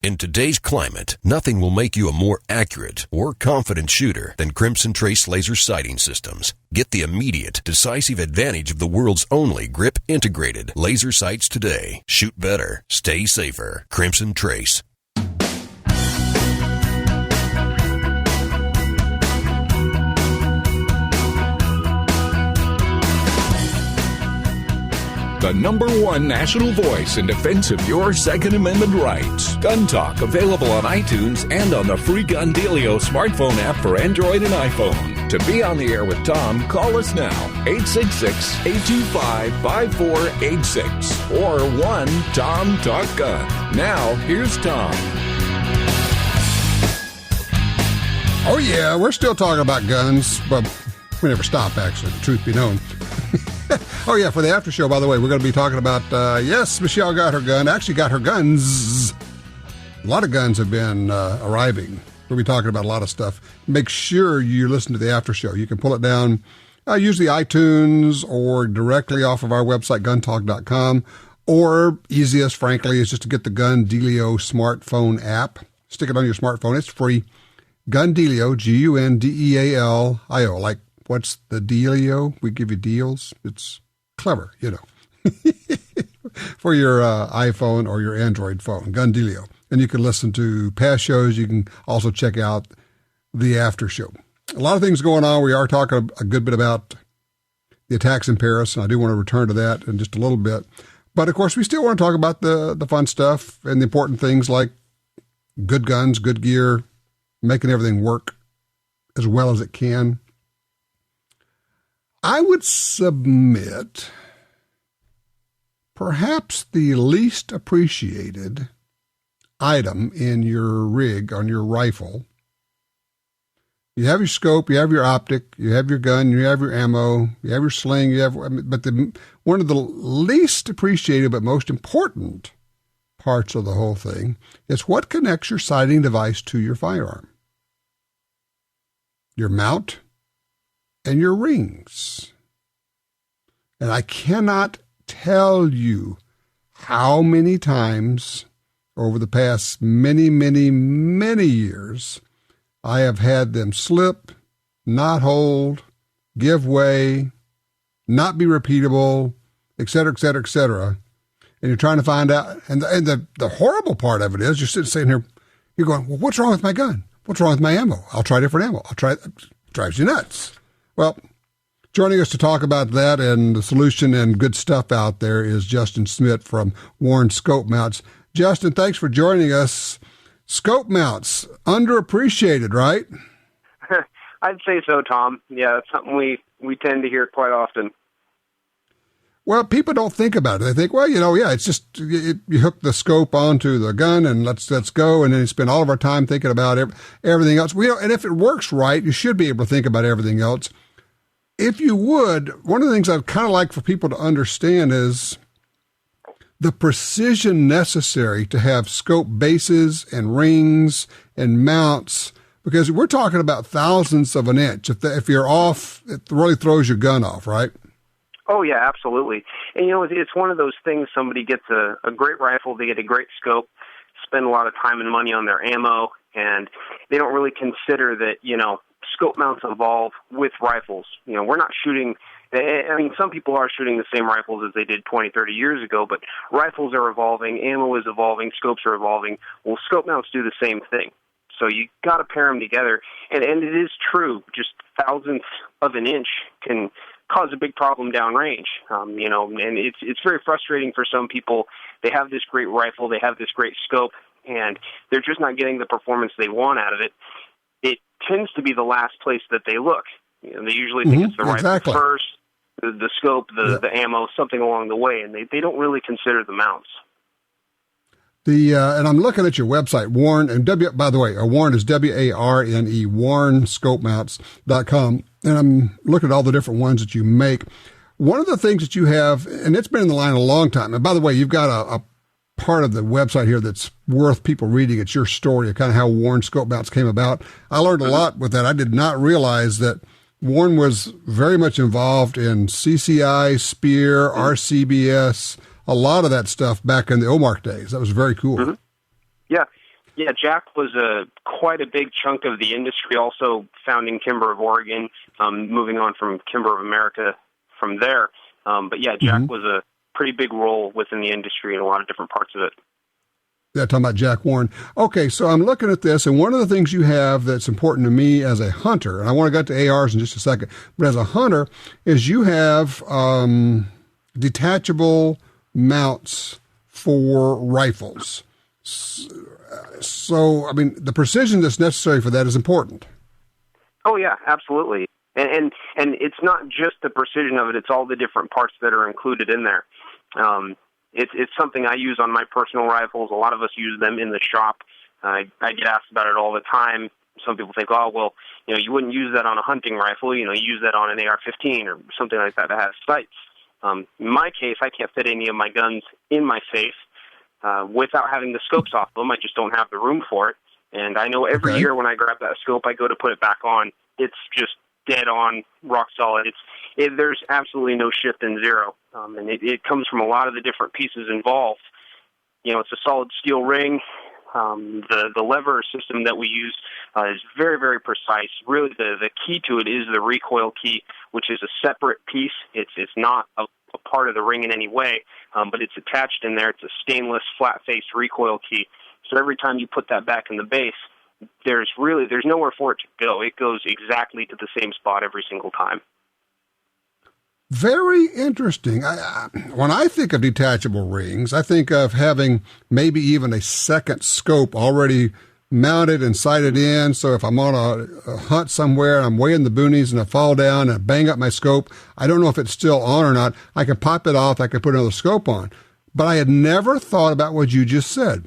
In today's climate, nothing will make you a more accurate or confident shooter than Crimson Trace laser sighting systems. Get the immediate, decisive advantage of the world's only grip-integrated laser sights today. Shoot better. Stay safer. Crimson Trace. The #1 national voice in defense of your Second Amendment rights. Gun Talk, available on iTunes and on the free Gun Dealio smartphone app for Android and iPhone. To be on the air with Tom, call us now, 866-825-5486 or 1-TOM-TALK-GUN. Now, here's Tom. Oh, yeah, we're still talking about guns, but we never stop, actually, the truth be known. Oh, yeah, for the after show, by the way, we're going to be talking about, yes, Michelle got her gun, actually got her guns. A lot of guns have been arriving. We'll be talking about a lot of stuff. Make sure you listen to the after show. You can pull it down, usually iTunes or directly off of our website, guntalk.com, or easiest, frankly, is just to get the Gun Dealio smartphone app. Stick it on your smartphone. It's free. Gun Dealio, Gundealio, like, what's the dealio? We give you deals. It's clever, you know, for your iPhone or your Android phone, Gun Dealio. And you can listen to past shows. You can also check out the after show. A lot of things going on. We are talking a good bit about the attacks in Paris, and I do want to return to that in just a little bit. But, of course, we still want to talk about the fun stuff and the important things like good guns, good gear, making everything work as well as it can. I would submit perhaps the least appreciated item in your rig on your rifle. You have your scope, you have your optic, you have your gun, you have your ammo, you have your sling, but one of the least appreciated but most important parts of the whole thing is what connects your sighting device to your firearm. Your mount and your rings. And I cannot tell you how many times over the past many years I have had them slip, not hold, give way, not be repeatable, et cetera, et cetera, et cetera. And you're trying to find out. And the horrible part of it is you're sitting here, you're going, well, what's wrong with my gun? What's wrong with my ammo? I'll try different ammo. It drives you nuts. Well, joining us to talk about that and the solution and good stuff out there is Justyn Schmidt from Warne Scope Mounts. Justyn, thanks for joining us. Scope mounts, underappreciated, right? I'd say so, Tom. Yeah, it's something we tend to hear quite often. Well, people don't think about it. They think, well, it's just you hook the scope onto the gun and let's go, and then you spend all of our time thinking about everything else. And if it works right, you should be able to think about everything else. If you would, one of the things I'd kind of like for people to understand is the precision necessary to have scope bases and rings and mounts, because we're talking about thousandths of an inch. If you're off, it really throws your gun off, right? Oh, yeah, absolutely. And, it's one of those things, somebody gets a great rifle, they get a great scope, spend a lot of time and money on their ammo, and they don't really consider that, scope mounts evolve with rifles. We're not shooting, some people are shooting the same rifles as they did 20, 30 years ago, but rifles are evolving, ammo is evolving, scopes are evolving. Well, scope mounts do the same thing. So you got to pair them together. And it is true, just thousandths of an inch can cause a big problem downrange, and it's very frustrating for some people. They have this great rifle, they have this great scope, and they're just not getting the performance they want out of it. It tends to be the last place that they look. They usually think it's the rifle first, the scope, the ammo, something along the way, and they don't really consider the mounts. And I'm looking at your website, Warne, and by the way, Warne is W-A-R-N-E, warnescopemounts.com, and I'm looking at all the different ones that you make. One of the things that you have, and it's been in the line a long time, and by the way, you've got a part of the website here that's worth people reading. It's your story of kind of how Warne Scope Mounts came about. I learned a lot with that. I did not realize that Warne was very much involved in CCI, Spear, RCBS, a lot of that stuff back in the OMARC days. That was very cool. Mm-hmm. Yeah. Yeah, Jack was quite a big chunk of the industry, also founding Kimber of Oregon, moving on from Kimber of America from there. But yeah, Jack was a pretty big role within the industry in a lot of different parts of it. Yeah, talking about Jack Warne. Okay, so I'm looking at this, and one of the things you have that's important to me as a hunter, and I want to get to ARs in just a second, but as a hunter, is you have detachable mounts for rifles. So, I mean, the precision that's necessary for that is important. Oh, yeah, absolutely. And it's not just the precision of it, it's all the different parts that are included in there. It's something I use on my personal rifles. A lot of us use them in the shop. I get asked about it all the time. Some people think, oh, well, you wouldn't use that on a hunting rifle. You use that on an AR-15 or something like that has sights. In my case, I can't fit any of my guns in my safe without having the scopes off them. I just don't have the room for it. And I know every year when I grab that scope, I go to put it back on. It's just dead on, rock solid. There's absolutely no shift in zero. And it comes from a lot of the different pieces involved. It's a solid steel ring. The lever system that we use is very, very precise. Really, the key to it is the recoil key, which is a separate piece. It's not a part of the ring in any way, but it's attached in there. It's a stainless, flat-face recoil key. So every time you put that back in the base, there's nowhere for it to go. It goes exactly to the same spot every single time. Very interesting. When I think of detachable rings, I think of having maybe even a second scope already mounted and sighted in. So if I'm on a hunt somewhere and I'm way in the boonies and I fall down and I bang up my scope, I don't know if it's still on or not. I can pop it off. I can put another scope on. But I had never thought about what you just said.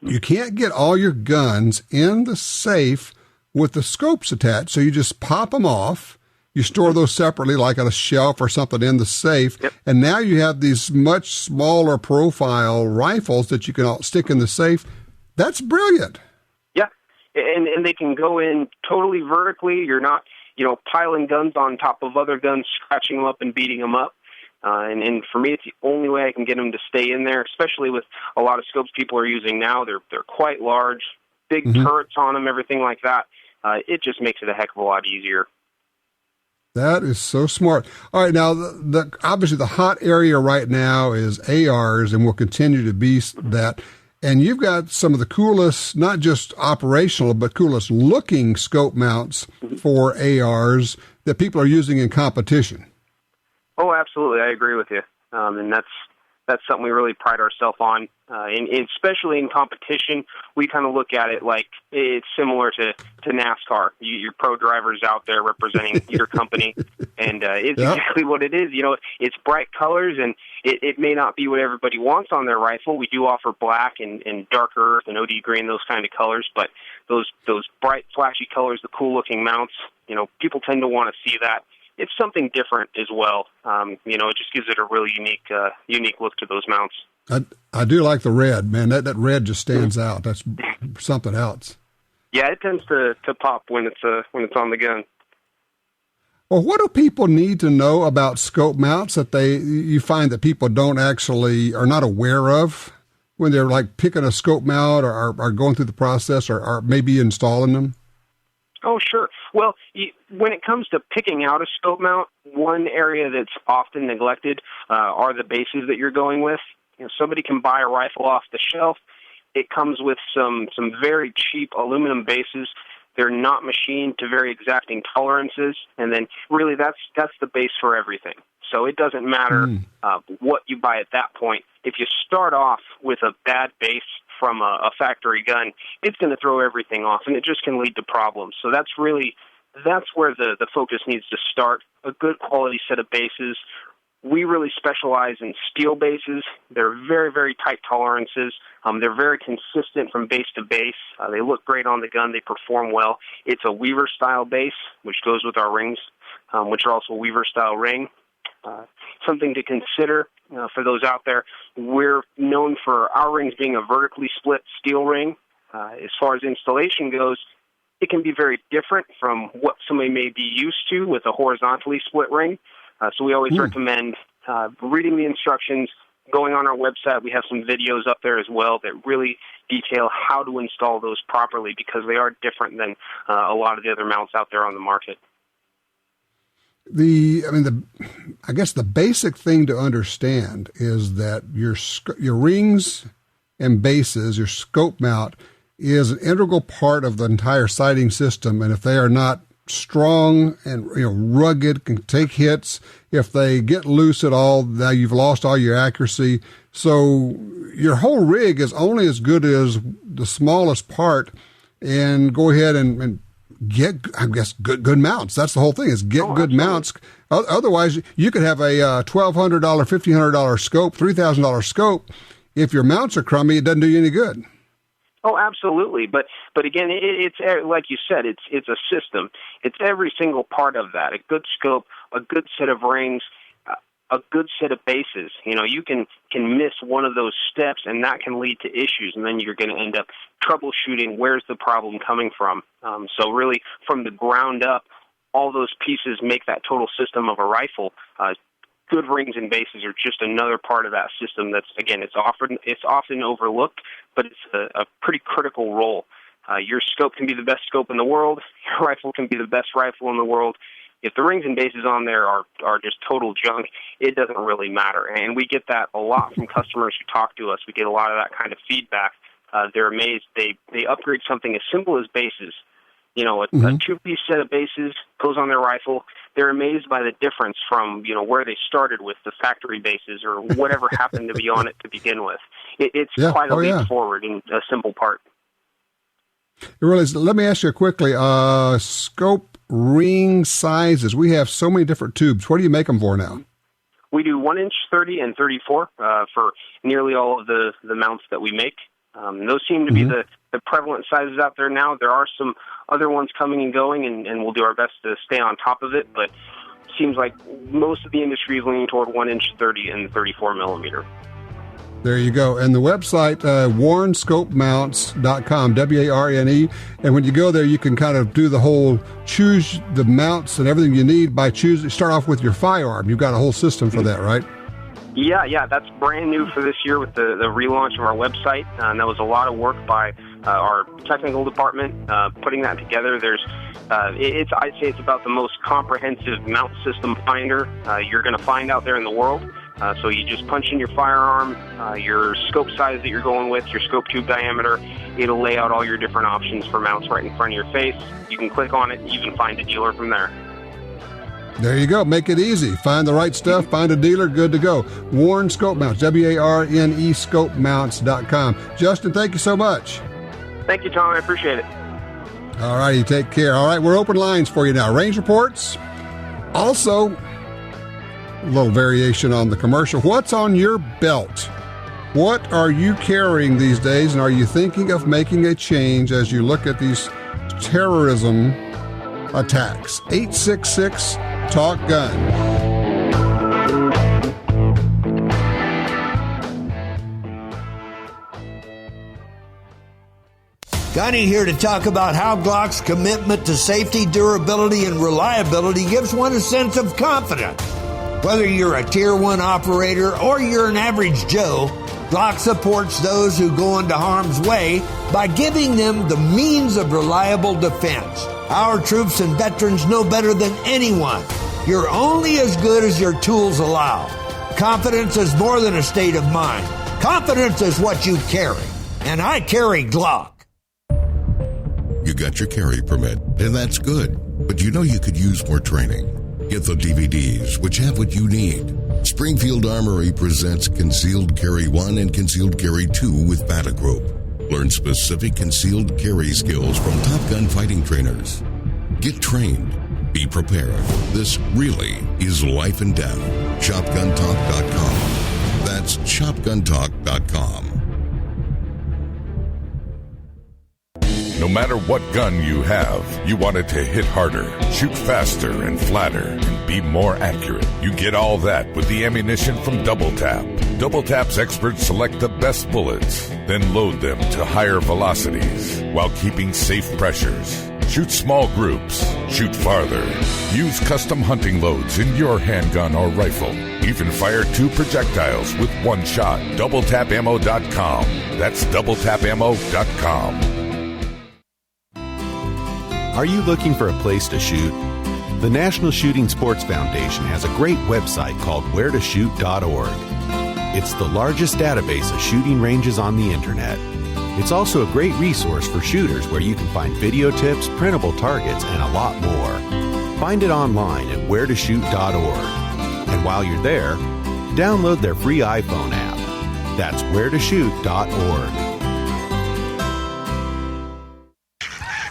You can't get all your guns in the safe with the scopes attached. So you just pop them off. You store those separately, like on a shelf or something in the safe. Yep. And now you have these much smaller profile rifles that you can all stick in the safe. That's brilliant. Yeah. And they can go in totally vertically. You're not, piling guns on top of other guns, scratching them up and beating them up. And for me, it's the only way I can get them to stay in there, especially with a lot of scopes people are using now. They're quite large, big turrets on them, everything like that. It just makes it a heck of a lot easier. That is so smart. All right, now, obviously the hot area right now is ARs, and will continue to be that. And you've got some of the coolest, not just operational, but coolest looking scope mounts for ARs that people are using in competition. Oh, absolutely. I agree with you. And that's something we really pride ourselves on. Especially in competition, we kind of look at it like it's similar to NASCAR. Your pro drivers out there representing your company, and it's exactly what it is. It's bright colors, and it may not be what everybody wants on their rifle. We do offer black and darker earth and OD green, those kind of colors, but those bright, flashy colors, the cool-looking mounts, people tend to want to see that. It's something different as well. It just gives it a really unique look to those mounts. I do like the red, man. That red just stands out. That's something else. Yeah, it tends to pop when it's on the gun. Well, what do people need to know about scope mounts that you find that people don't actually are not aware of when they're like picking a scope mount or are going through the process or maybe installing them? Oh, sure. Well, when it comes to picking out a scope mount, one area that's often neglected are the bases that you're going with. Somebody can buy a rifle off the shelf. It comes with some very cheap aluminum bases. They're not machined to very exacting tolerances, and then really that's the base for everything. So it doesn't matter what you buy at that point. If you start off with a bad base from a factory gun, it's going to throw everything off, and it just can lead to problems. So that's where the focus needs to start. A good quality set of bases. We really specialize in steel bases. They're very, very tight tolerances. They're very consistent from base to base. They look great on the gun. They perform well. It's a Weaver-style base, which goes with our rings, which are also Weaver-style ring. Something to consider for those out there. We're known for our rings being a vertically split steel ring. As far as installation goes, it can be very different from what somebody may be used to with a horizontally split ring. So we always recommend reading the instructions, going on our website, we have some videos up there as well that really detail how to install those properly, because they are different than a lot of the other mounts out there on the market. I guess the basic thing to understand is that your rings and bases, your scope mount, is an integral part of the entire sighting system, and if they are not strong and rugged, can take hits, if they get loose at all, now you've lost all your accuracy. So your whole rig is only as good as the smallest part, and go ahead and get, I guess, good mounts. That's the whole thing, is get good mounts. Otherwise, you could have a $1,200, $1,500 scope, $3,000 scope. If your mounts are crummy, it doesn't do you any good. Oh, absolutely. But again, it's like you said, it's a system. It's every single part of that. A good scope, a good set of rings, a good set of bases. You can miss one of those steps, and that can lead to issues, and then you're going to end up troubleshooting where's the problem coming from. So really, from the ground up, all those pieces make that total system of a rifle. Good rings and bases are just another part of that system that's, again, it's often overlooked, but it's a pretty critical role. Your scope can be the best scope in the world. Your rifle can be the best rifle in the world. If the rings and bases on there are just total junk, it doesn't really matter. And we get that a lot from customers who talk to us. We get a lot of that kind of feedback. They're amazed. They upgrade something as simple as bases. A two-piece set of bases goes on their rifle. They're amazed by the difference from, where they started with the factory bases or whatever happened to be on it to begin with. It's quite a leap forward in a simple part. It really is. Let me ask you quickly, scope ring sizes. We have so many different tubes. What do you make them for now? We do 1-inch, 30, and 34 for nearly all of the mounts that we make. Those seem to be the prevalent sizes out there now. There are some other ones coming and going, and we'll do our best to stay on top of it, but it seems like most of the industry is leaning toward 1-inch, 30, and 34 millimeter. There you go. And the website, warnescopemounts.com, WARNE. And when you go there, you can kind of do the whole choose the mounts and everything you need by start off with your firearm. You've got a whole system for that, right? Yeah, that's brand new for this year with the relaunch of our website. And that was a lot of work by our technical department putting that together. I'd say it's about the most comprehensive mount system finder you're going to find out there in the world. So you just punch in your firearm, your scope size that you're going with, your scope tube diameter. It'll lay out all your different options for mounts right in front of your face. You can click on it and you can find a dealer from there. There you go. Make it easy. Find the right stuff. Find a dealer. Good to go. Warne Scope Mounts, WARNE scopemounts.com. Justyn, thank you so much. Thank you, Tom. I appreciate it. All righty. Take care. All right. We're open lines for you now. Range reports. Also, a little variation on the commercial. What's on your belt? What are you carrying these days? And are you thinking of making a change as you look at these terrorism attacks? 866 Talk Gun. Gunny here to talk about how Glock's commitment to safety, durability, and reliability gives one a sense of confidence. Whether you're a Tier 1 operator or you're an average Joe, Glock supports those who go into harm's way by giving them the means of reliable defense. Our troops and veterans know better than anyone. You're only as good as your tools allow. Confidence is more than a state of mind. Confidence is what you carry. And I carry Glock. You got your carry permit, and that's good. But you know you could use more training. Get the DVDs, which have what you need. Springfield Armory presents Concealed Carry 1 and Concealed Carry 2 with Batagroup. Learn specific concealed carry skills from Top Gun fighting trainers. Get trained. Be prepared. This really is life and death. ShopGunTalk.com. That's ShopGunTalk.com. No matter what gun you have, you want it to hit harder, shoot faster and flatter, and be more accurate. You get all that with the ammunition from Double Tap. Double Tap's experts select the best bullets, then load them to higher velocities while keeping safe pressures. Shoot small groups. Shoot farther. Use custom hunting loads in your handgun or rifle. Even fire 2 projectiles with one shot. DoubleTapAmmo.com. That's DoubleTapAmmo.com. Are you looking for a place to shoot? The National Shooting Sports Foundation has a great website called wheretoshoot.org. It's the largest database of shooting ranges on the internet. It's also a great resource for shooters where you can find video tips, printable targets, and a lot more. Find it online at wheretoshoot.org. And while you're there, download their free iPhone app. That's wheretoshoot.org.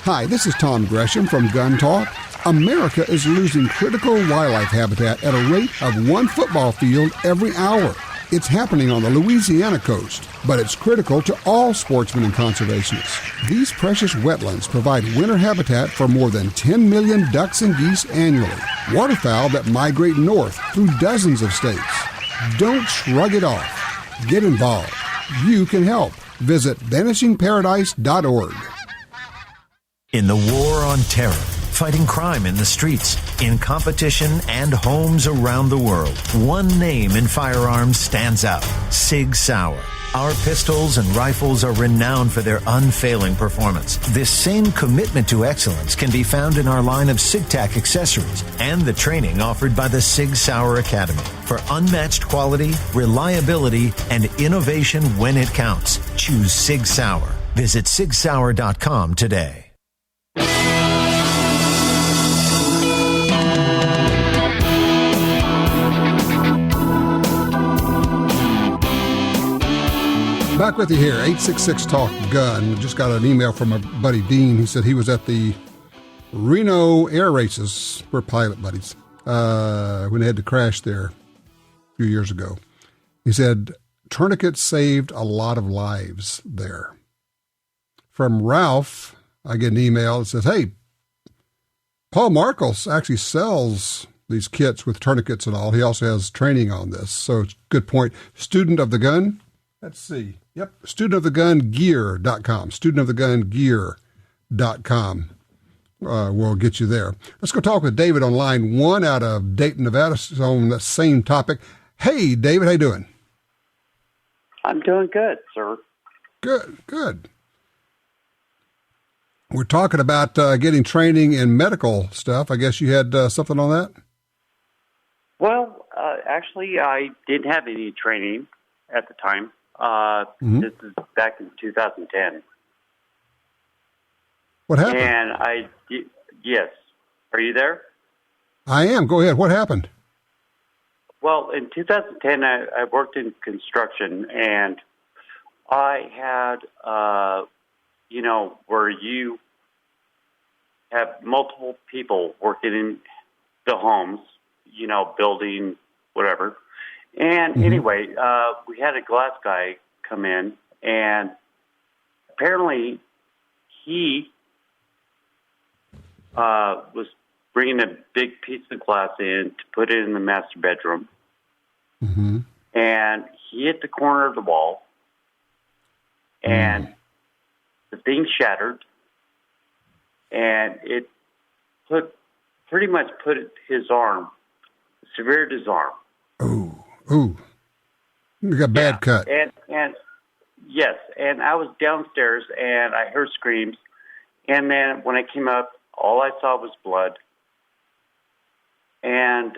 Hi, this is Tom Gresham from GUNTALK. America is losing critical wildlife habitat at a rate of 1 football field every hour. It's happening on the Louisiana coast, but it's critical to all sportsmen and conservationists. These precious wetlands provide winter habitat for more than 10 million ducks and geese annually, waterfowl that migrate north through dozens of states. Don't shrug it off. Get involved. You can help. Visit vanishingparadise.org. In the war on terror, fighting crime in the streets, in competition, and homes around the world, one name in firearms stands out: Sig Sauer. Our pistols and rifles are renowned for their unfailing performance. This same commitment to excellence can be found in our line of SigTac accessories and the training offered by the Sig Sauer Academy. For unmatched quality, reliability, and innovation when it counts, choose Sig Sauer. Visit sigsauer.com today. Back with you here, 866-TALK-GUN. Just got an email from my buddy Dean. He said he was at the Reno air races. We're pilot buddies. When they had to crash there a few years ago. He said tourniquets saved a lot of lives there. From Ralph, I get an email that says, hey, Paul Markles actually sells these kits with tourniquets and all. He also has training on this. So it's a good point. Student of the Gun. Let's see. Yep. Studentofthegungear.com. Studentofthegungear.com will get you there. Let's go talk with David on line 1 out of Dayton, Nevada, on the same topic. Hey, David, how you doing? I'm doing good, sir. Good. We're talking about getting training in medical stuff. I guess you had something on that? Well, actually, I didn't have any training at the time. This is back in 2010. What happened? And yes. Are you there? I am. Go ahead. What happened? Well, in 2010, I worked in construction, and I had, where you have multiple people working in the homes, building, whatever. And anyway, we had a glass guy come in, and apparently he was bringing a big piece of glass in to put it in the master bedroom. And he hit the corner of the wall, and the thing shattered, and it pretty much put his arm, severed his arm. Ooh. You got bad cut. And yes, and I was downstairs, and I heard screams, and then when I came up, all I saw was blood. And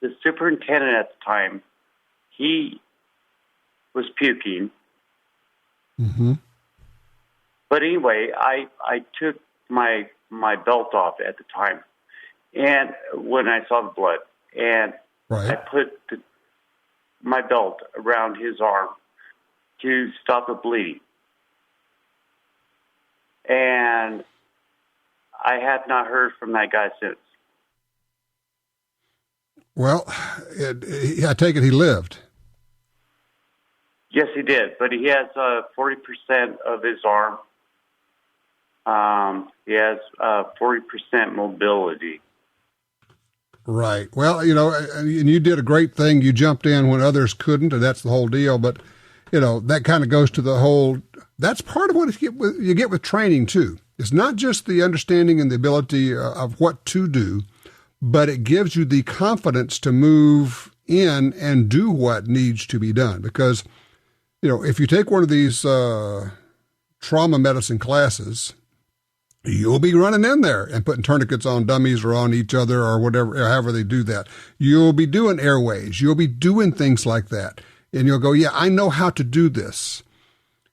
the superintendent at the time, he was puking. But anyway, I took my belt off at the time, and when I saw the blood, and I put my belt around his arm to stop the bleeding. And I have not heard from that guy since. Well, I take it he lived. Yes, he did, but he has 40% of his arm. He has 40% mobility. Right. Well, and you did a great thing. You jumped in when others couldn't, and that's the whole deal. But, that kind of goes to the whole, that's part of what you get with training too. It's not just the understanding and the ability of what to do, but it gives you the confidence to move in and do what needs to be done. Because, if you take one of these trauma medicine classes, you'll be running in there and putting tourniquets on dummies or on each other or whatever, however they do that. You'll be doing airways. You'll be doing things like that. And you'll go, yeah, I know how to do this.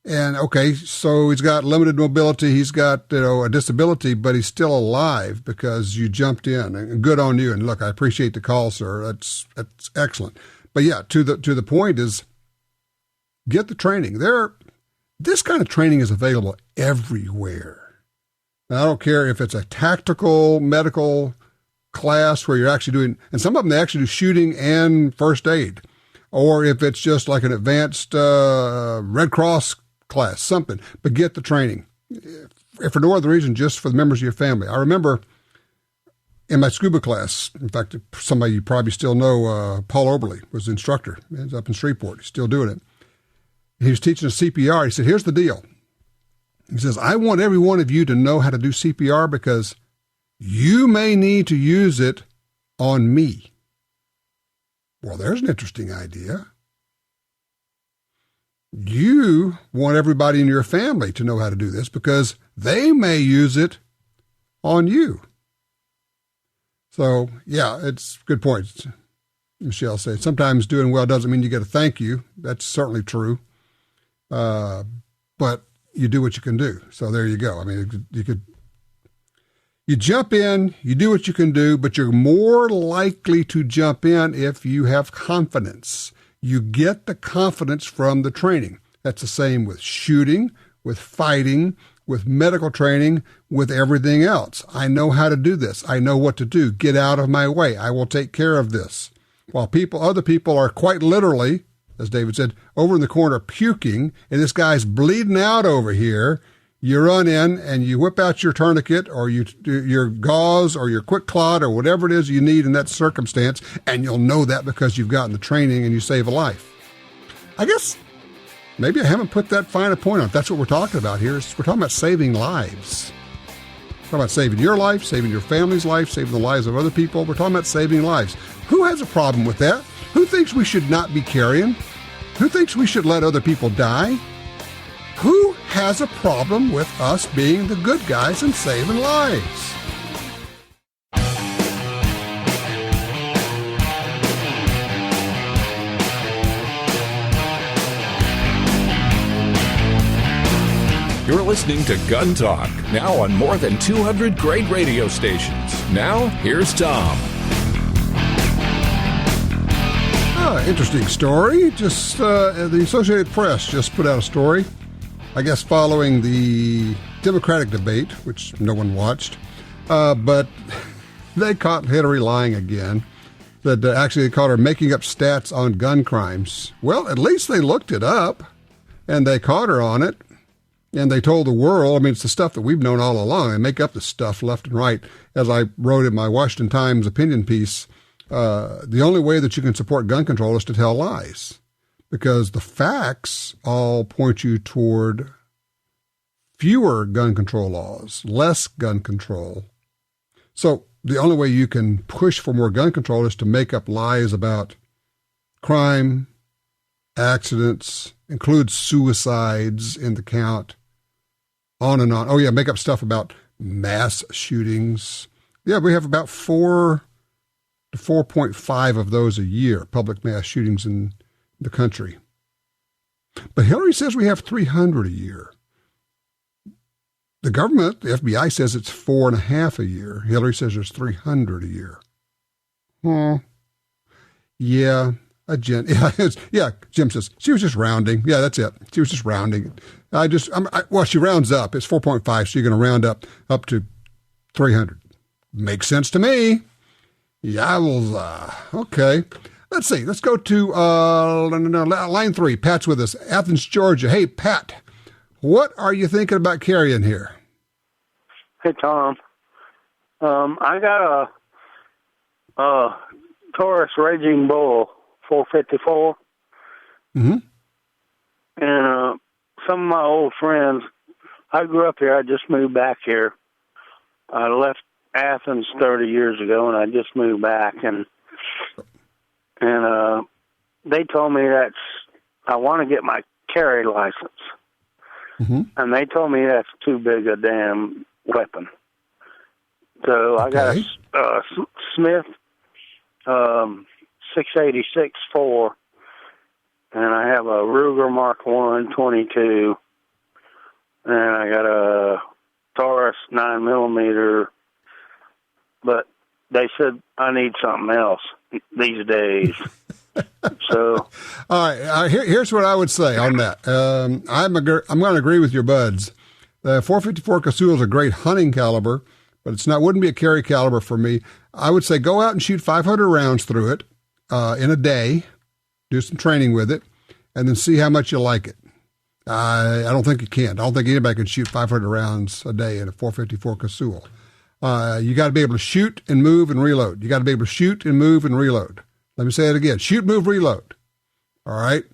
And okay, so he's got limited mobility. He's got, a disability, but he's still alive because you jumped in, and good on you. And look, I appreciate the call, sir. That's excellent. But yeah, to the point is, get the training. This kind of training is available everywhere. And I don't care if it's a tactical medical class where you're actually doing, and some of them, they actually do shooting and first aid, or if it's just like an advanced Red Cross class, something, but get the training. If for no other reason, just for the members of your family. I remember in my scuba class, in fact, somebody you probably still know, Paul Oberly was the instructor. He's up in Shreveport. He's still doing it. He was teaching us CPR. He said, here's the deal. He says, I want every one of you to know how to do CPR because you may need to use it on me. Well, there's an interesting idea. You want everybody in your family to know how to do this because they may use it on you. So, yeah, it's a good point. Michelle said, sometimes doing well doesn't mean you get a thank you. That's certainly true. But you do what you can do. So there you go. I mean, you jump in, you do what you can do, but you're more likely to jump in if you have confidence. You get the confidence from the training. That's the same with shooting, with fighting, with medical training, with everything else. I know how to do this. I know what to do. Get out of my way. I will take care of this. While other people are quite literally, as David said, over in the corner puking, and this guy's bleeding out over here, you run in and you whip out your tourniquet or your gauze or your quick clot or whatever it is you need in that circumstance, and you'll know that because you've gotten the training and you save a life. I guess maybe I haven't put that fine a point on it. That's what we're talking about here. We're talking about saving lives. We're talking about saving your life, saving your family's life, saving the lives of other people. We're talking about saving lives. Who has a problem with that? Who thinks we should not be carrying? Who thinks we should let other people die? Who has a problem with us being the good guys and saving lives? You're listening to Gun Talk, now on more than 200 great radio stations. Now, here's Tom. Interesting story. Just the Associated Press just put out a story, I guess following the Democratic debate, which no one watched, but they caught Hillary lying again. That actually they caught her making up stats on gun crimes. Well, at least they looked it up, and they caught her on it, and they told the world. I mean, it's the stuff that we've known all along. They make up the stuff left and right. As I wrote in my Washington Times opinion piece, the only way that you can support gun control is to tell lies, because the facts all point you toward fewer gun control laws, less gun control. So the only way you can push for more gun control is to make up lies about crime, accidents, include suicides in the count, on and on. Oh, yeah, make up stuff about mass shootings. Yeah, we have about 4 to 4.5 of those a year, public mass shootings in the country. But Hillary says we have 300 a year. The government, the FBI, says it's 4.5 a year. Hillary says there's 300 a year. Yeah, Jim says, she was just rounding. Yeah, that's it. She was just rounding. She rounds up. It's 4.5, so you're going to round up to 300. Makes sense to me. Yeah, okay. Let's see. Let's go to line 3. Pat's with us. Athens, Georgia. Hey, Pat, what are you thinking about carrying here? Hey, Tom. I got a Taurus Raging Bull 454. Mm-hmm. And some of my old friends, I grew up here. I just moved back here. I left Athens 30 years ago, and I just moved back. And they told me I want to get my carry license. Mm-hmm. And they told me that's too big a damn weapon. So I got a Smith 686-4, and I have a Ruger Mark 1 22, and I got a Taurus 9mm. But they said I need something else these days. So, all right. Here's what I would say on that. I'm going to agree with your buds. The 454 Casull is a great hunting caliber, but wouldn't be a carry caliber for me. I would say go out and shoot 500 rounds through it in a day. Do some training with it, and then see how much you like it. I don't think you can. I don't think anybody can shoot 500 rounds a day in a 454 Casull. You got to be able to shoot and move and reload. You got to be able to shoot and move and reload. Let me say it again. Shoot, move, reload. All right.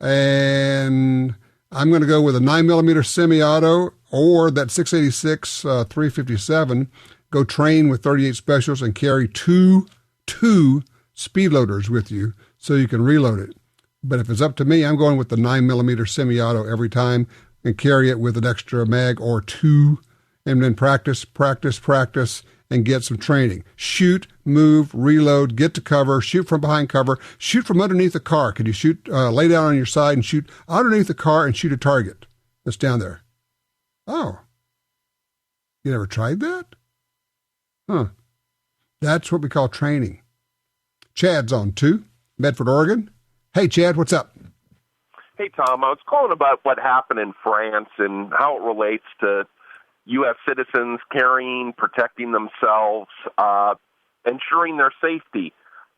And I'm going to go with a 9mm semi-auto or that 686 357. Go train with 38 Specials and carry two speed loaders with you so you can reload it. But if it's up to me, I'm going with the 9mm semi-auto every time and carry it with an extra mag or two, and then practice, and get some training. Shoot, move, reload, get to cover, shoot from behind cover, shoot from underneath the car. Can you shoot, lay down on your side and shoot underneath the car and shoot a target that's down there? Oh. You never tried that? Huh. That's what we call training. Chad's on 2, Medford, Oregon. Hey, Chad, what's up? Hey, Tom. I was calling about what happened in France and how it relates to U.S. citizens carrying, protecting themselves, ensuring their safety.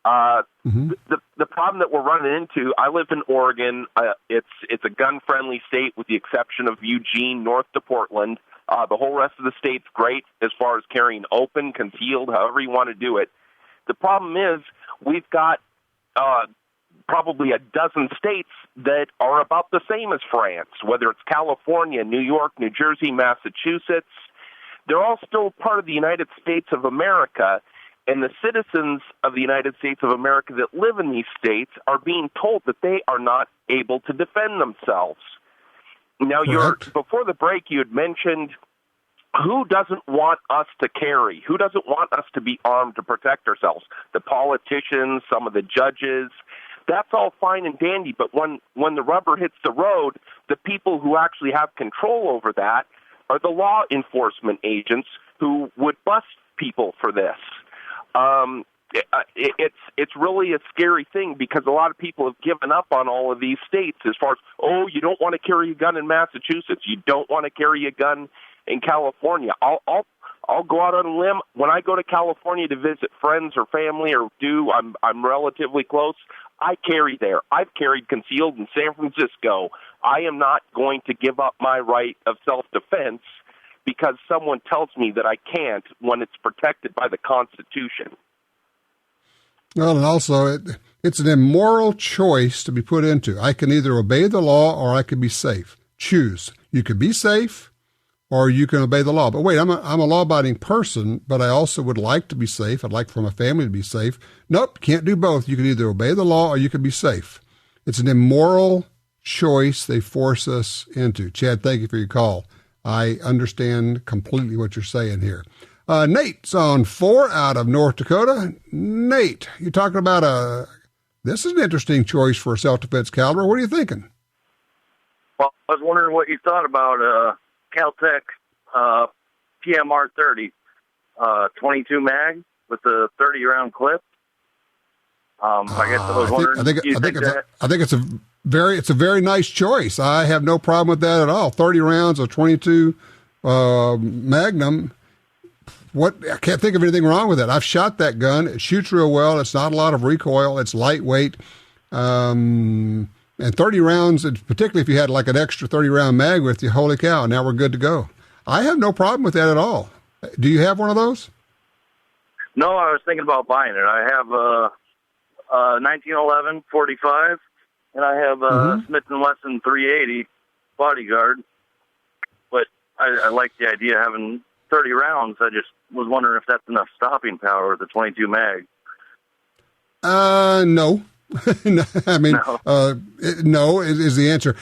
The problem that we're running into, I live in Oregon. It's a gun-friendly state with the exception of Eugene, north to Portland. The whole rest of the state's great as far as carrying open, concealed, however you want to do it. The problem is we've got probably a dozen states that are about the same as France, whether it's California, New York, New Jersey, Massachusetts. They're all still part of the United States of America, and the citizens of the United States of America that live in these states are being told that they are not able to defend themselves. Now, before the break, you had mentioned who doesn't want us to carry? Who doesn't want us to be armed to protect ourselves? The politicians, some of the judges. That's all fine and dandy, but when the rubber hits the road, the people who actually have control over that are the law enforcement agents who would bust people for this. It's really a scary thing because a lot of people have given up on all of these states as far as, you don't want to carry a gun in Massachusetts, you don't want to carry a gun in California. I'll go out on a limb. When I go to California to visit friends or family I'm relatively close, I carry there. I've carried concealed in San Francisco. I am not going to give up my right of self-defense because someone tells me that I can't when it's protected by the Constitution. Well, and also it's an immoral choice to be put into. I can either obey the law or I can be safe. Choose. You can be safe or you can obey the law. But wait, I'm a law-abiding person, but I also would like to be safe. I'd like for my family to be safe. Nope, can't do both. You can either obey the law or you can be safe. It's an immoral choice they force us into. Chad, thank you for your call. I understand completely what you're saying here. Nate's on 4 out of North Dakota. Nate, you're talking about this is an interesting choice for a self-defense caliber. What are you thinking? Well, I was wondering what you thought about Caltech PMR 30, 22 mag with the 30-round clip. I guess I was wondering. I think it's a very nice choice. I have no problem with that at all. 30 rounds of 22 Magnum. I can't think of anything wrong with it. I've shot that gun. It shoots real well. It's not a lot of recoil. It's lightweight. And 30 rounds, particularly if you had like an extra 30-round mag with you, holy cow, now we're good to go. I have no problem with that at all. Do you have one of those? No, I was thinking about buying it. I have a 1911 45 and I have a Smith & Wesson 380 bodyguard. But I like the idea of having 30 rounds. I just was wondering if that's enough stopping power, the 22 mag. No. I mean, no is the answer.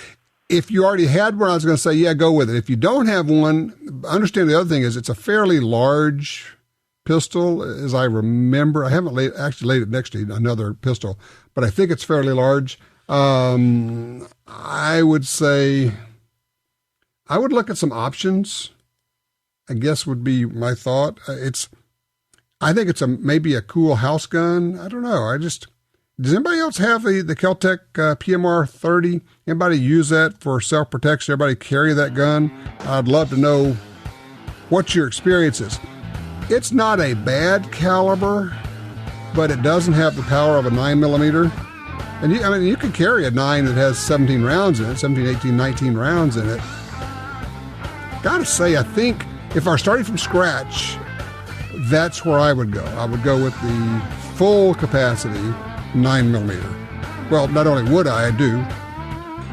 If you already had one, I was going to say, yeah, go with it. If you don't have one, understand the other thing is it's a fairly large pistol, as I remember. I haven't actually laid it next to another pistol, but I think it's fairly large. I would say I would look at some options, I guess would be my thought. I think it's maybe a cool house gun. I don't know. Does anybody else have the Kel-Tec PMR 30? Anybody use that for self-protection? Everybody carry that gun? I'd love to know what your experience is. It's not a bad caliber, but it doesn't have the power of a 9mm. And you can carry a 9 that has 17 rounds in it, 17, 18, 19 rounds in it. Gotta say, I think if I were starting from scratch, that's where I would go. I would go with the full capacity 9mm. Well, not only would I do.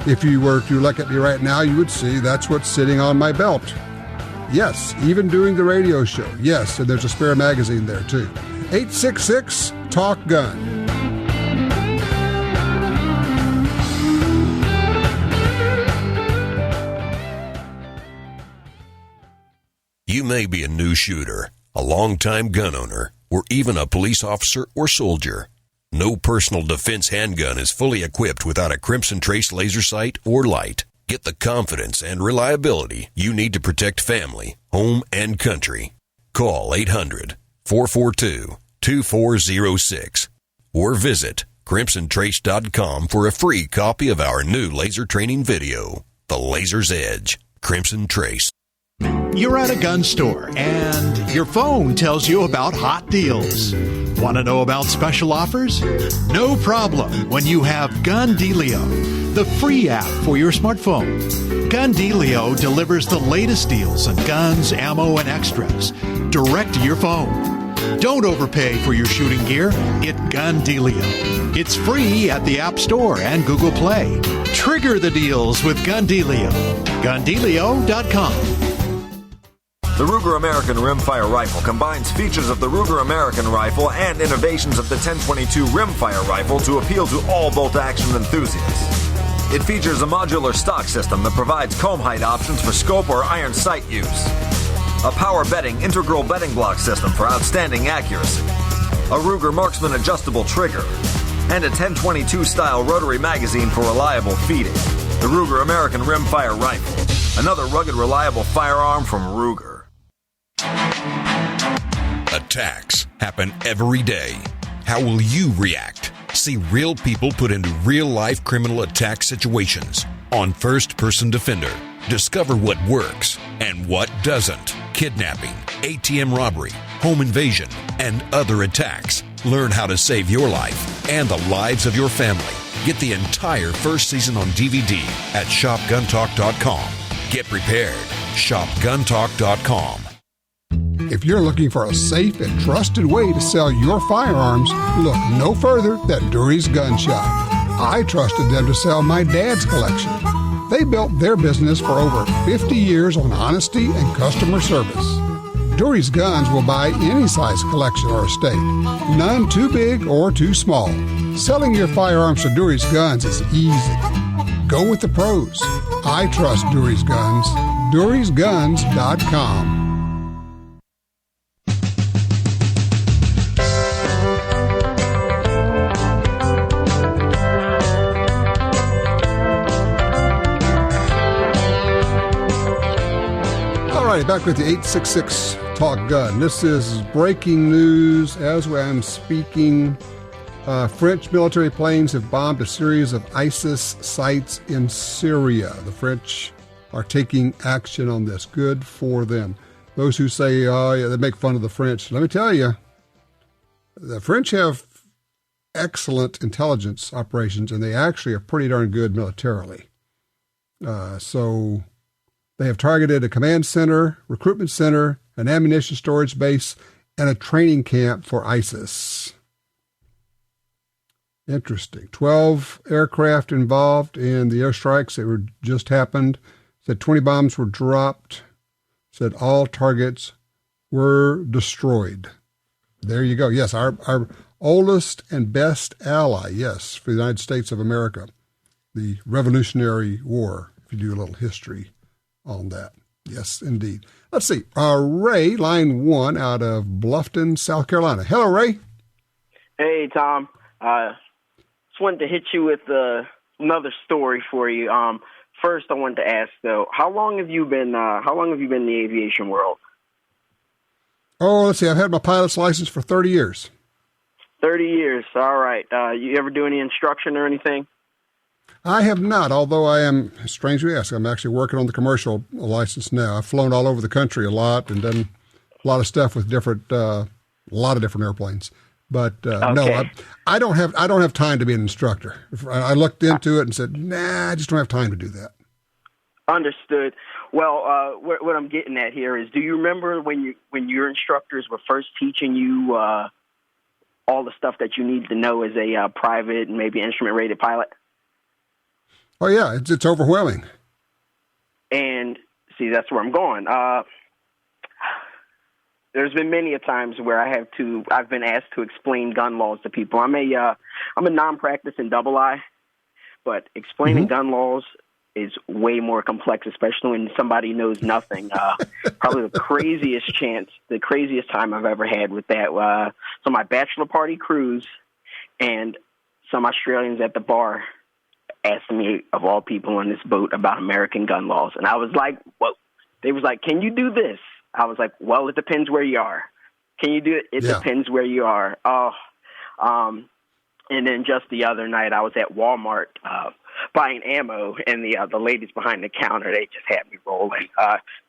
If you were to look at me right now, you would see that's what's sitting on my belt. Yes, even doing the radio show. Yes, and there's a spare magazine there too. 866 Talk Gun. You may be a new shooter, a longtime gun owner, or even a police officer or soldier. No personal defense handgun is fully equipped without a Crimson Trace laser sight or light. Get the confidence and reliability you need to protect family, home, and country. Call 800-442-2406 or visit crimsontrace.com for a free copy of our new laser training video, The Laser's Edge, Crimson Trace. You're at a gun store and your phone tells you about hot deals. Want to know about special offers? No problem when you have GUNDEALIO, the free app for your smartphone. GUNDEALIO delivers the latest deals on guns, ammo, and extras direct to your phone. Don't overpay for your shooting gear. Get GUNDEALIO. It's free at the App Store and Google Play. Trigger the deals with GUNDEALIO. GUNDEALIO.com. The Ruger American Rimfire Rifle combines features of the Ruger American Rifle and innovations of the 1022 Rimfire Rifle to appeal to all bolt-action enthusiasts. It features a modular stock system that provides comb height options for scope or iron sight use, a power bedding integral bedding block system for outstanding accuracy, a Ruger Marksman adjustable trigger, and a 1022-style rotary magazine for reliable feeding. The Ruger American Rimfire Rifle, another rugged, reliable firearm from Ruger. Attacks happen every day. How will you react? See real people put into real-life criminal attack situations on First Person Defender. Discover what works and what doesn't. Kidnapping, ATM robbery, home invasion, and other attacks. Learn how to save your life and the lives of your family. Get the entire first season on DVD at shopguntalk.com. Get prepared. Shopguntalk.com. If you're looking for a safe and trusted way to sell your firearms, look no further than Dury's Gun Shop. I trusted them to sell my dad's collection. They built their business for over 50 years on honesty and customer service. Dury's Guns will buy any size collection or estate, none too big or too small. Selling your firearms to Dury's Guns is easy. Go with the pros. I trust Dury's Guns. Dury'sGuns.com. Back with the 866 Talk Gun. This is breaking news as I'm speaking. French military planes have bombed a series of ISIS sites in Syria. The French are taking action on this. Good for them. Those who say, oh, yeah, they make fun of the French. Let me tell you, the French have excellent intelligence operations, and they actually are pretty darn good militarily. So they have targeted a command center, recruitment center, an ammunition storage base, and a training camp for ISIS. Interesting. 12 aircraft involved in the airstrikes that were just happened. Said 20 bombs were dropped. Said all targets were destroyed. There you go. Yes, our oldest and best ally, yes, for the United States of America, the Revolutionary War, if you do a little history on that. Yes, indeed. Let's see. Ray, line 1 out of Bluffton, South Carolina. Hello, Ray. Hey, Tom. Just wanted to hit you with another story for you. First, I wanted to ask, though, how long have you been in the aviation world? Oh, let's see. I've had my pilot's license for 30 years. 30 years. All right. You ever do any instruction or anything? I have not, although I am, strangely asked, I'm actually working on the commercial license now. I've flown all over the country a lot and done a lot of stuff with a lot of different airplanes. But okay. No, I don't have time to be an instructor. I looked into it and said, nah, I just don't have time to do that. Understood. Well, what I'm getting at here is, do you remember when your instructors were first teaching you all the stuff that you need to know as a private and maybe instrument-rated pilot? Oh, yeah, it's overwhelming. And, see, that's where I'm going. There's been many a times where I've been asked to explain gun laws to people. I'm a non-practicing double I, but explaining gun laws is way more complex, especially when somebody knows nothing. Probably the craziest time I've ever had with that. So my bachelor party cruise, and some Australians at the bar asked me, of all people on this boat, about American gun laws. And I was like, whoa. They was like, can you do this? I was like, well, it depends where you are. Can you do it? It depends where you are. And then just the other night, I was at Walmart buying ammo, and the ladies behind the counter, they just had me rolling.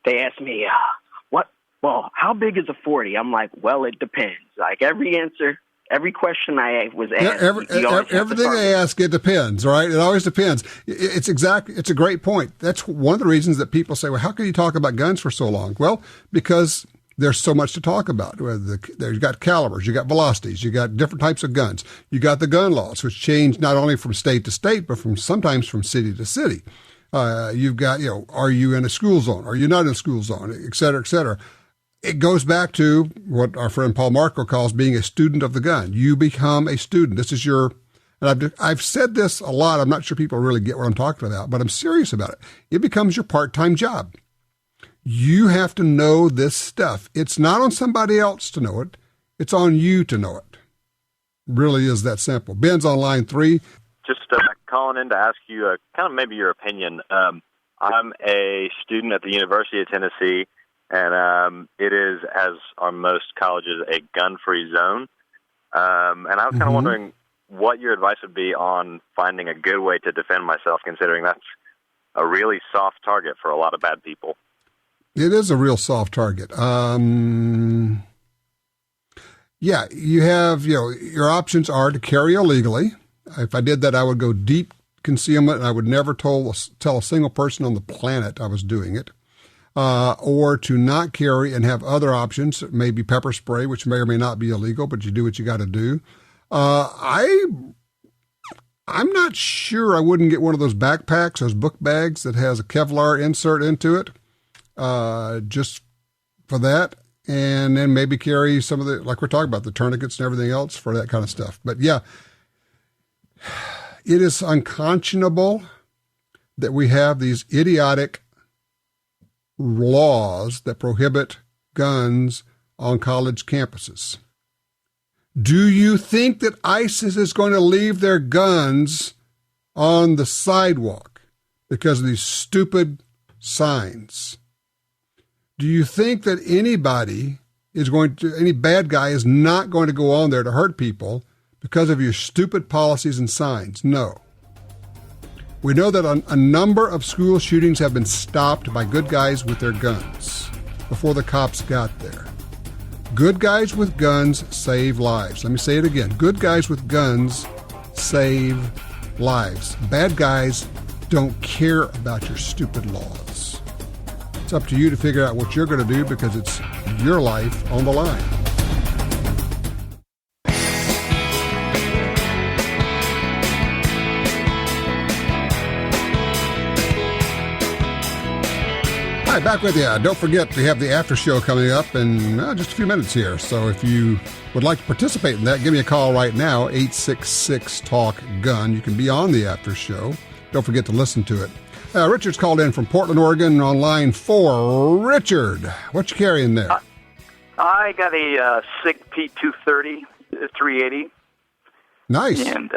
They asked me, how big is a 40? I'm like, well, it depends. Like every question I was asked. Everything I ask, it depends, right? It always depends. It's a great point. That's one of the reasons that people say, well, how can you talk about guns for so long? Well, because there's so much to talk about. You've got calibers, you got velocities, you got different types of guns. You got the gun laws, which change not only from state to state, but sometimes from city to city. You've got, are you in a school zone? Are you not in a school zone? Et cetera, et cetera. It goes back to what our friend Paul Marco calls being a student of the gun. You become a student. This is and I've said this a lot. I'm not sure people really get what I'm talking about, but I'm serious about it. It becomes your part-time job. You have to know this stuff. It's not on somebody else to know it. It's on you to know it. Really is that simple. Ben's on line 3. Just calling in to ask you kind of maybe your opinion. I'm a student at the University of Tennessee, and it is, as are most colleges, a gun-free zone. And I was kind of wondering what your advice would be on finding a good way to defend myself, considering that's a really soft target for a lot of bad people. It is a real soft target. You have, your options are to carry illegally. If I did that, I would go deep concealment, and I would never tell a single person on the planet I was doing it. Or to not carry and have other options, maybe pepper spray, which may or may not be illegal, but you do what you got to do. I'm not sure I wouldn't get one of those backpacks, those book bags that has a Kevlar insert into it, just for that. And then maybe carry some of the, like we're talking about, the tourniquets and everything else for that kind of stuff. But yeah, it is unconscionable that we have these idiotic laws that prohibit guns on college campuses. Do you think that ISIS is going to leave their guns on the sidewalk because of these stupid signs? Do you think that any bad guy is not going to go on there to hurt people because of your stupid policies and signs? No. We know that a number of school shootings have been stopped by good guys with their guns before the cops got there. Good guys with guns save lives. Let me say it again. Good guys with guns save lives. Bad guys don't care about your stupid laws. It's up to you to figure out what you're going to do because it's your life on the line. Back with you. Don't forget, we have the after show coming up in just a few minutes here. So if you would like to participate in that, give me a call right now, 866-TALK-GUN. You can be on the after show. Don't forget to listen to it. Richard's called in from Portland, Oregon on line 4. Richard, what you carrying there? I got a SIG P230 380. Nice. And,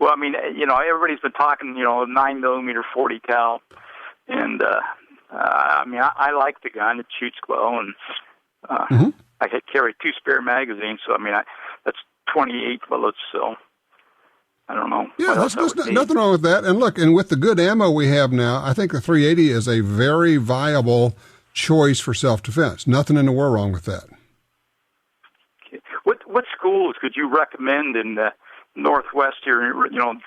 well, I mean, everybody's been talking, 9mm 40 cal. And, I mean, I like the gun. It shoots well. And I could carry 2 spare magazines. So, I mean, that's 28 bullets. So, I don't know. Yeah, that's nothing wrong with that. And look, and with the good ammo we have now, I think the 380 is a very viable choice for self-defense. Nothing in the world wrong with that. Okay. What schools could you recommend in the Northwest here,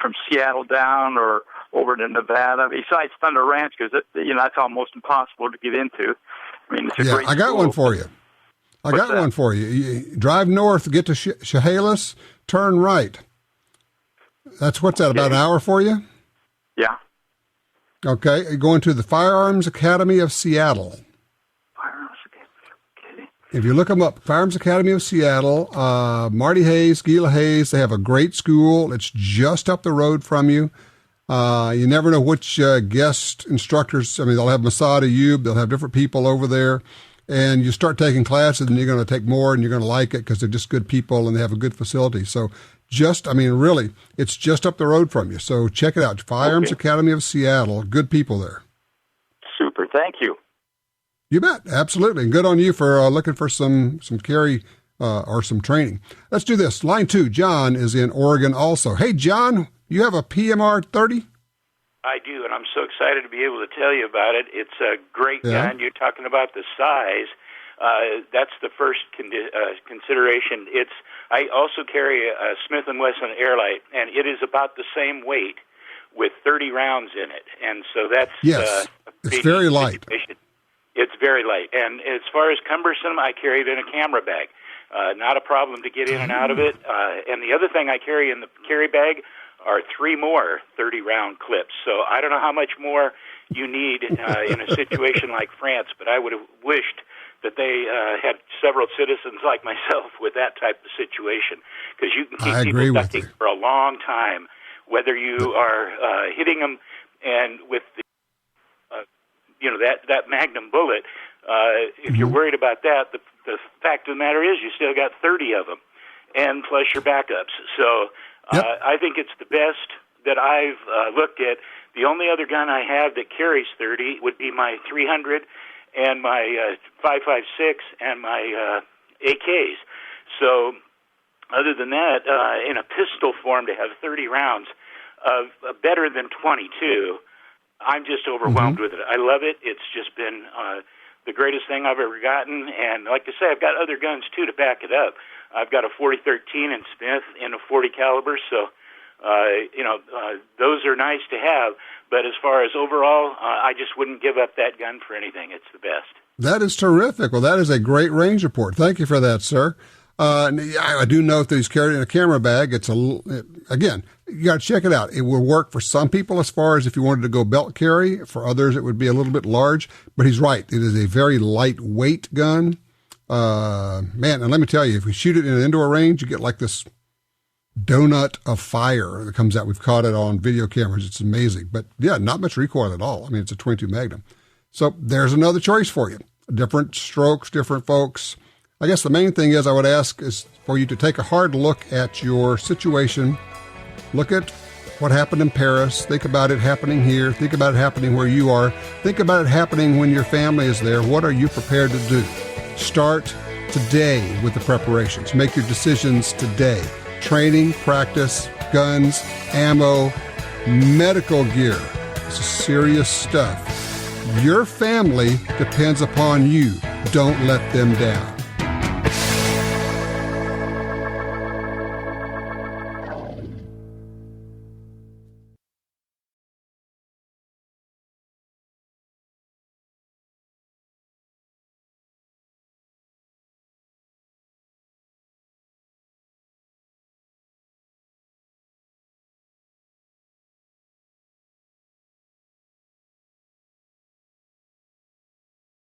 from Seattle down or over to Nevada, besides Thunder Ranch, because that's almost impossible to get into? I mean, it's a great I got school. one for you. One for you. You drive north, get to Chehalis, turn right. What's that, about an hour for you? Yeah. Okay, you're going to the Firearms Academy of Seattle. Firearms Academy, okay. If you look them up, Firearms Academy of Seattle, Marty Hayes, Gila Hayes, they have a great school. It's just up the road from you. You never know which guest instructors. I mean, they'll have Masad Ayub, they'll have different people over there. And you start taking classes, and you're going to take more, and you're going to like it because they're just good people, and they have a good facility. So really, it's just up the road from you. So check it out. Firearms Academy of Seattle. Good people there. Super. Thank you. You bet. Absolutely. And good on you for looking for some carry or some training. Let's do this. Line 2, John is in Oregon also. Hey, John, you have a PMR 30? I do, and I'm so excited to be able to tell you about it. It's a great gun. You're talking about the size. That's the first consideration. I also carry a Smith & Wesson Airlight, and it is about the same weight with 30 rounds in it. And so that's it's very light. It's very light. And as far as cumbersome, I carry it in a camera bag. Not a problem to get in and out of it. And the other thing I carry in the carry bag are 3 more 30-round clips. So I don't know how much more you need in a situation like France, but I would have wished that they had several citizens like myself with that type of situation, because you can keep people ducking for a long time, whether you are hitting them and with the, that Magnum bullet. If you're worried about that, the fact of the matter is you still got 30 of them, and plus your backups. So I think it's the best that I've looked at. The only other gun I have that carries 30 would be my 300 and my 5.56 and my AKs. So other than that, in a pistol form, to have 30 rounds of better than 22, I'm just overwhelmed with it. I love it. It's just been the greatest thing I've ever gotten. And like I say, I've got other guns, too, to back it up. I've got a 40-13 in Smith and a 40 caliber, so those are nice to have. But as far as overall, I just wouldn't give up that gun for anything. It's the best. That is terrific. Well, that is a great range report. Thank you for that, sir. I do note that he's carried in a camera bag. Again, you got to check it out. It will work for some people as far as if you wanted to go belt carry. For others, it would be a little bit large. But he's right. It is a very lightweight gun. And let me tell you, if we shoot it in an indoor range, you get like this donut of fire that comes out. We've caught it on video cameras. It's amazing. But yeah, not much recoil at all. I mean, it's a 22 Magnum. So there's another choice for you. Different strokes, different folks. I guess the main thing is I would ask is for you to take a hard look at your situation. Look at what happened in Paris. Think about it happening here. Think about it happening where you are. Think about it happening when your family is there. What are you prepared to do? Start today with the preparations. Make your decisions today. Training, practice, guns, ammo, medical gear. This is serious stuff. Your family depends upon you. Don't let them down.